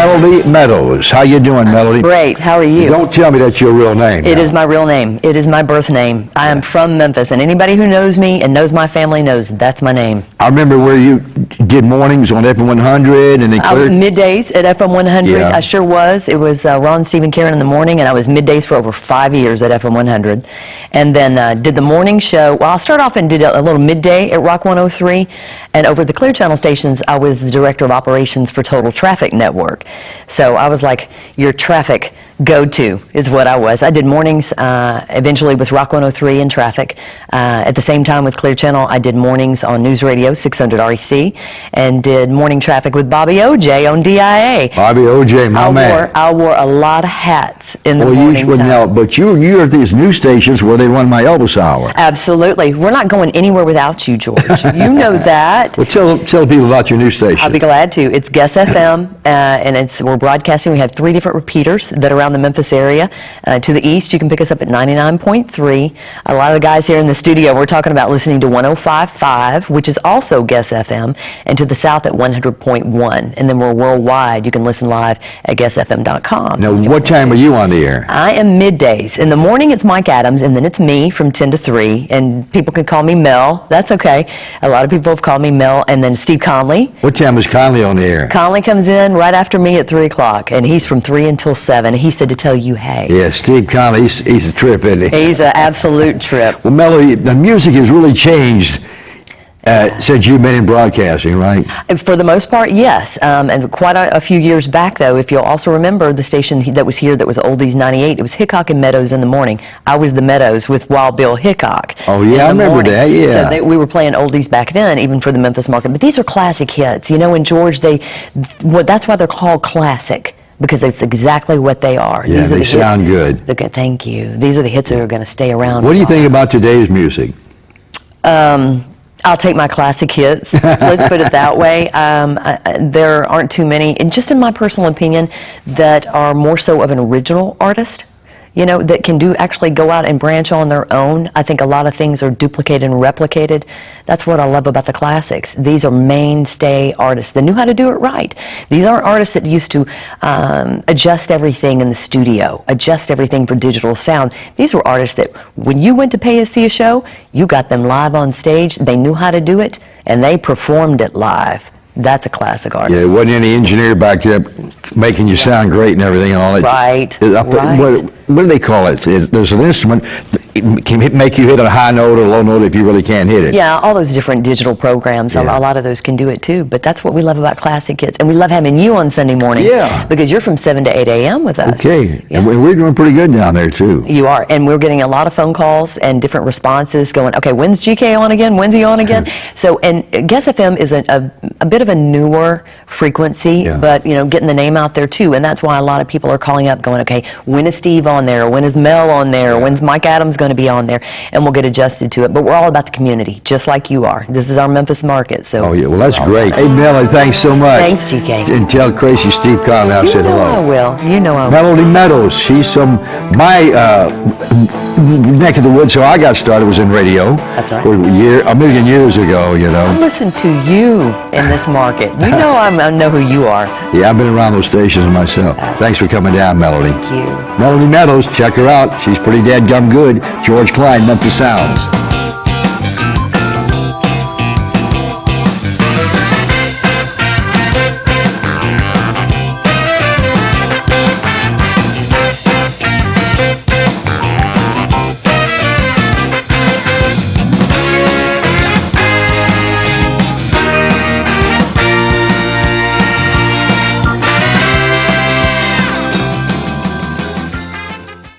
Melody Meadows. How you doing, Melody? Great. How are you? Don't tell me that's your real name. It is my real name. It is my birth name. I am from Memphis, and anybody who knows me and knows my family knows that's my name. I remember where you did mornings on FM 100 and then middays at FM 100. Yeah. I sure was. It was Ron, Steve, Karen in the morning, and I was middays for over 5 years at FM 100. And then did the morning show. Well, I'll start off and did a little midday at Rock 103, and over the Clear Channel stations, I was the director of operations for Total Traffic Network. So I was like your traffic go-to is what I was. I did mornings eventually with Rock 103 and traffic. At the same time with Clear Channel, I did mornings on News Radio 600 REC and did morning traffic with Bobby OJ on DIA. Bobby OJ, my man. I wore a lot of hats in the morning time. But you're at these news stations where they run my Elvis Hour. Absolutely. We're not going anywhere without you, George. You know that. Well, tell people about your news station. I'll be glad to. It's Guess FM, and we're broadcasting. We have 3 different repeaters that are around the Memphis area. To the east, you can pick us up at 99.3. A lot of the guys here in the studio, we're talking about listening to 105.5, which is also Guess FM, and to the south at 100.1. And then we're worldwide. You can listen live at guessfm.com. Now, what time are you on the air? I am middays. In the morning, it's Mike Adams, and then it's me from 10 to 3. And people can call me Mel. That's okay. A lot of people have called me Mel. And then Steve Conley. What time is Conley on the air? Conley comes in right after me at 3 o'clock, and he's from 3 until 7. He said to tell you, hey. Yeah, Steve Conley, he's a trip, isn't he? He's an absolute trip. Well, Melody, the music has really changed since you've been in broadcasting, right? For the most part, yes. And quite a few years back, though, if you'll also remember the station that was here that was Oldies 98, it was Hickok and Meadows in the morning. I was the Meadows with Wild Bill Hickok. Oh, yeah, I remember that, yeah. So we were playing oldies back then, even for the Memphis market. But these are classic hits. You know, in George, that's why they're called classic. Because it's exactly what they are. Yeah, they sound good. Okay, thank you. These are the hits that are going to stay around. What do you think about today's music? I'll take my classic hits. Let's put it that way. There aren't too many, and just in my personal opinion, that are more so of an original artist. You know, that can actually go out and branch on their own. I think a lot of things are duplicated and replicated. That's what I love about the classics. These are mainstay artists that knew how to do it right. These aren't artists that used to adjust everything in the studio, adjust everything for digital sound. These were artists that when you went to see a show, you got them live on stage. They knew how to do it, and they performed it live. That's a classic artist. Yeah, there wasn't any engineer back there making you sound great and everything and all that. Right. What do they call it? There's an instrument that can make you hit a high note or a low note if you really can't hit it. Yeah, all those different digital programs, a lot of those can do it too. But that's what we love about classic hits. And we love having you on Sunday mornings. Yeah. Because you're from 7 to 8 a.m. with us. Okay. Yeah. And we're doing pretty good down there too. You are. And we're getting a lot of phone calls and different responses going, okay, when's GK on again? When's he on again? So, and Guess FM is a bit of a newer frequency, but, you know, getting the name out there too. And that's why a lot of people are calling up going, okay, when is Steve on there? When is Mel on there? When's Mike Adams going to be on there? And we'll get adjusted to it. But we're all about the community, just like you are. This is our Memphis market. So. Oh, yeah. Well, that's great. Hey, Melody, thanks so much. Thanks, GK. And tell Crazy Steve Conley I said hello. I will. You know I will. Melody Meadows. She's from my neck of the woods. So I got started was in radio. That's right. A million years ago, you know. I listen to you in this market. You know I know who you are. Yeah, I've been around those stations myself. Thanks for coming down, Melody. Thank you. Melody Meadows, check her out. She's pretty dadgum good. George Klein, Memphis Sounds.